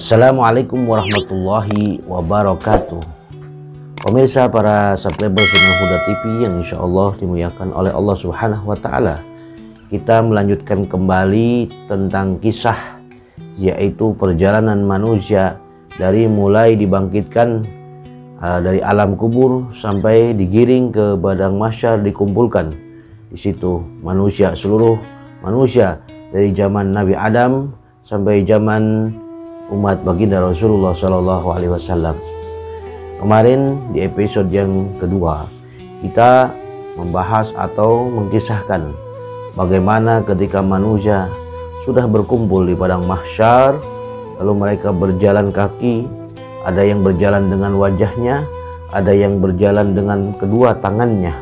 Assalamualaikum warahmatullahi wabarakatuh. Pemirsa para subscriber Sunnah Huda TV yang insya Allah dimuliakan oleh Allah Subhanahu wa Ta'ala, kita melanjutkan kembali tentang kisah, yaitu perjalanan manusia dari mulai dibangkitkan dari alam kubur sampai digiring ke padang mahsyar, dikumpulkan di situ manusia, seluruh manusia dari zaman Nabi Adam sampai zaman umat baginda Rasulullah Shallallahu Alaihi Wasallam. Kemarin di episode yang kedua kita membahas atau mengkisahkan bagaimana ketika manusia sudah berkumpul di padang mahsyar, lalu mereka berjalan kaki, ada yang berjalan dengan wajahnya, ada yang berjalan dengan kedua tangannya,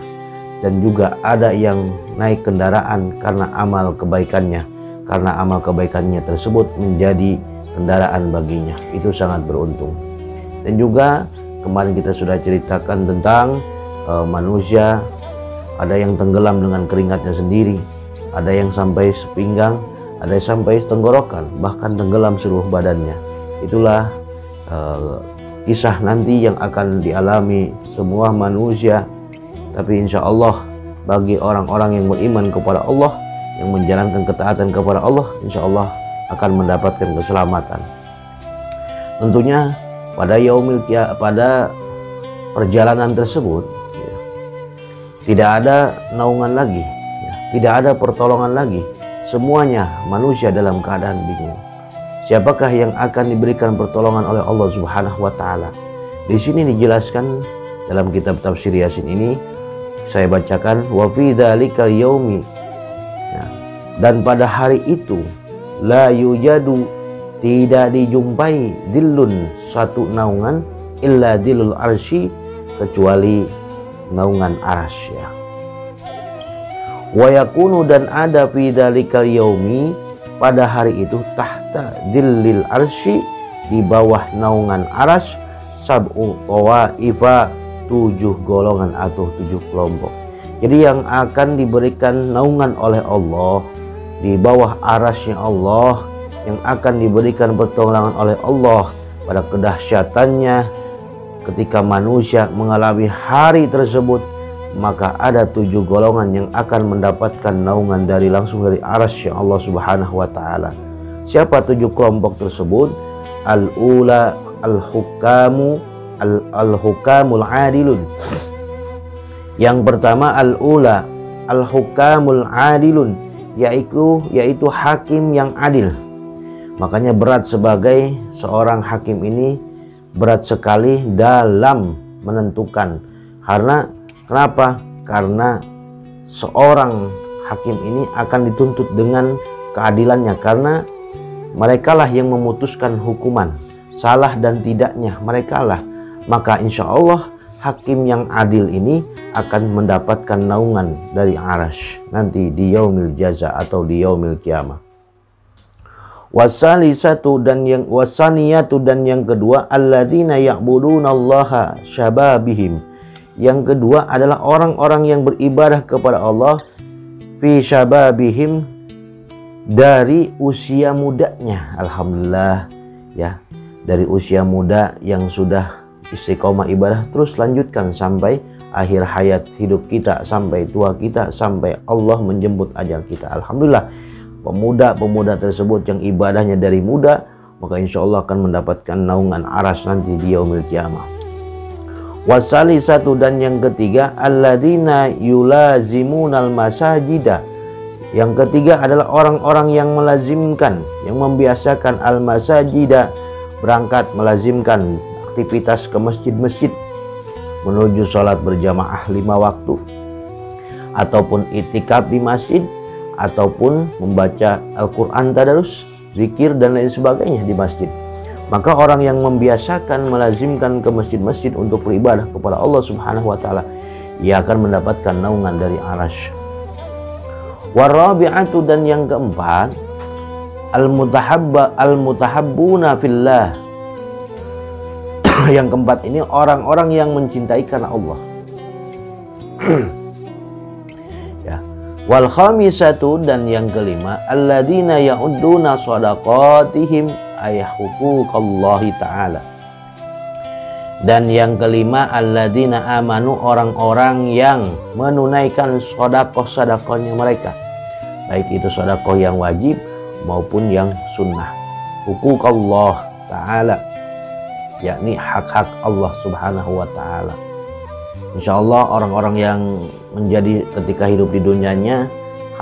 dan juga ada yang naik kendaraan karena amal kebaikannya, karena amal kebaikannya tersebut menjadi kendaraan baginya. Itu sangat beruntung. Dan juga kemarin kita sudah ceritakan tentang manusia, ada yang tenggelam dengan keringatnya sendiri, ada yang sampai sepinggang, ada yang sampai tenggorokan, bahkan tenggelam seluruh badannya. Itulah kisah nanti yang akan dialami semua manusia. Tapi insya Allah bagi orang-orang yang beriman kepada Allah, yang menjalankan ketaatan kepada Allah, insya Allah akan mendapatkan keselamatan. Tentunya pada perjalanan tersebut tidak ada naungan lagi, tidak ada pertolongan lagi. Semuanya manusia dalam keadaan bingung. Siapakah yang akan diberikan pertolongan oleh Allah Subhanahu wa Ta'ala? Di sini dijelaskan dalam kitab tafsir Yasin ini, saya bacakan, wa fi dzalikal yaumi, dan pada hari itu la yujadu, tidak dijumpai, dillun, satu naungan, illa dillul arsy, kecuali naungan arasy, ya. Wa yakunu, dan ada fi dzalikal yaumi, pada hari itu, tahta dillil arsy, di bawah naungan arasy, sab'u tawaifa, 7 golongan atau 7 kelompok. Jadi yang akan diberikan naungan oleh Allah di bawah arasy Allah, yang akan diberikan pertolongan oleh Allah pada kedahsyatannya ketika manusia mengalami hari tersebut, maka ada 7 golongan yang akan mendapatkan naungan langsung dari arasy Allah Subhanahu wa Ta'ala. Siapa 7 kelompok tersebut? Al-ula al-hukamul adilun. Yang pertama al-ula al-hukamul adilun, yaitu hakim yang adil. Makanya berat sebagai seorang hakim ini, berat sekali dalam menentukan. Karena kenapa? Karena seorang hakim ini akan dituntut dengan keadilannya, karena merekalah yang memutuskan hukuman, salah dan tidaknya merekalah. Maka insya Allah hakim yang adil ini akan mendapatkan naungan dari arasy nanti di yaumil jaza atau di yaumil kiamah. Wasalisatu, dan yang kedua, alladzina ya'budunallaha syababihim. Yang kedua adalah orang-orang yang beribadah kepada Allah fi syababihim, dari usia mudanya. Alhamdulillah, ya, dari usia muda yang sudah istiqomah ibadah, terus lanjutkan sampai akhir hayat hidup kita, sampai tua kita, sampai Allah menjemput ajal kita. Alhamdulillah, pemuda-pemuda tersebut yang ibadahnya dari muda, maka insya Allah akan mendapatkan naungan arasy nanti di yaumil kiamah. Wasalisatu, dan yang ketiga, alladzina yulazimunal masajida. Yang ketiga adalah orang-orang yang melazimkan, yang membiasakan al-masajida, berangkat melazimkan aktivitas ke masjid-masjid, menuju sholat berjamaah 5 waktu, ataupun itikaf di masjid, ataupun membaca Al-Quran, tadarus, zikir, dan lain sebagainya di masjid. Maka orang yang membiasakan melazimkan ke masjid-masjid untuk beribadah kepada Allah Subhanahu wa Ta'ala, ia akan mendapatkan naungan dari arasy. Warabi'atu, dan yang keempat, al-mutahabbuna fillah. Yang keempat ini orang-orang yang mencintai karena Allah. Ya. Wal khamisatu, dan yang kelima, alladzina ya'udduna shadaqatihim ay huquqallahi ta'ala. Dan yang kelima, alladzina amanu, orang-orang yang menunaikan sedekah-sedekahnya mereka, baik itu sedekah yang wajib maupun yang sunnah. Huquqallah ta'ala, yakni hak-hak Allah subhanahu wa ta'ala. Insyaallah orang-orang yang menjadi ketika hidup di dunianya,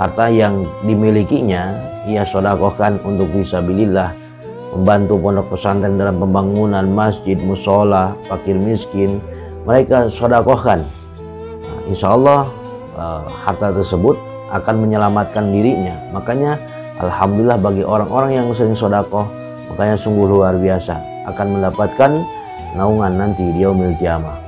harta yang dimilikinya ia sedekahkan untuk fisabilillah, membantu pondok pesantren dalam pembangunan masjid, musola, fakir miskin, mereka sedekahkan. Insyaallah harta tersebut akan menyelamatkan dirinya. Makanya alhamdulillah bagi orang-orang yang sering sedekah, makanya sungguh luar biasa, akan mendapatkan naungan nanti di yaumil qiyamah.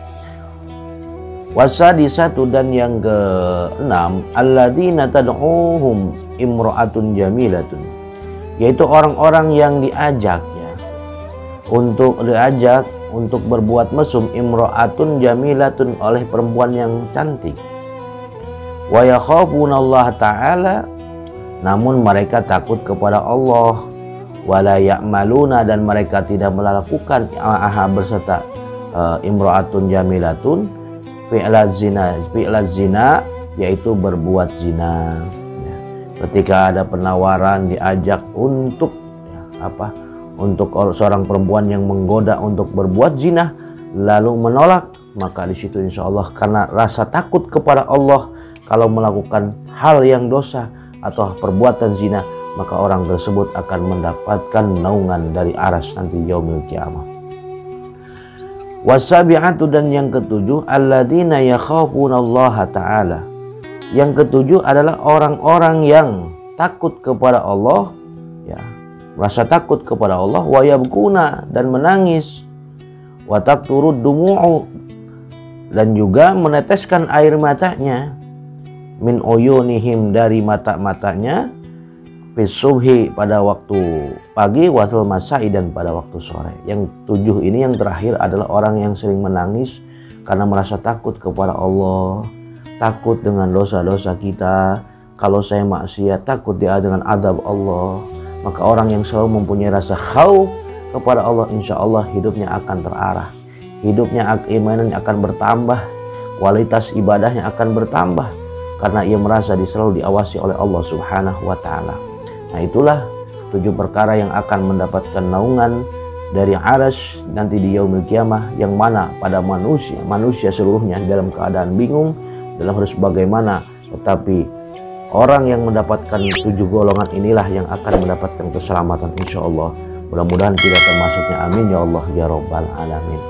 Wasadisatu, dan yang keenam, alladzina tad'uhum imra'atun jamilatun, yaitu orang-orang yang diajak untuk berbuat mesum, imra'atun jamilatun, oleh perempuan yang cantik. Wa yakhafunallaha ta'ala, namun mereka takut kepada Allah. Wala ya'maluna, dan mereka tidak melakukan berserta imra'atun jamilatun fi'laz zina, yaitu berbuat zina. Ketika ada penawaran diajak untuk untuk seorang perempuan yang menggoda untuk berbuat zina lalu menolak, maka di situ insyaallah karena rasa takut kepada Allah, kalau melakukan hal yang dosa atau perbuatan zina, maka orang tersebut akan mendapatkan naungan dari aras nanti yaumil qiyamah. Wasabi'atu, dan yang ketujuh, alladzina yakhafunallaha ta'ala. Yang ketujuh adalah orang-orang yang takut kepada Allah, merasa takut kepada Allah, wa yabkuna, dan menangis, wa taqturud dumu'u, dan juga meneteskan air matanya, min uyunihim, dari mata-matanya, fisubhi, pada waktu pagi, wasal masai, dan pada waktu sore. Yang tujuh ini yang terakhir adalah orang yang sering menangis karena merasa takut kepada Allah, takut dengan dosa-dosa kita. Kalau saya maksiat, takut dia dengan adab Allah. Maka orang yang selalu mempunyai rasa khauf kepada Allah, insya Allah hidupnya akan terarah, hidupnya imannya akan bertambah, kualitas ibadahnya akan bertambah, karena ia merasa selalu diawasi oleh Allah subhanahu wa ta'ala. Nah, itulah tujuh perkara yang akan mendapatkan naungan dari arsy nanti di yaumil qiyamah, yang mana pada manusia seluruhnya dalam keadaan bingung dalam harus bagaimana, tetapi orang yang mendapatkan tujuh golongan inilah yang akan mendapatkan keselamatan insyaallah. Mudah-mudahan kita termasuknya, amin ya Allah ya rabbal alamin.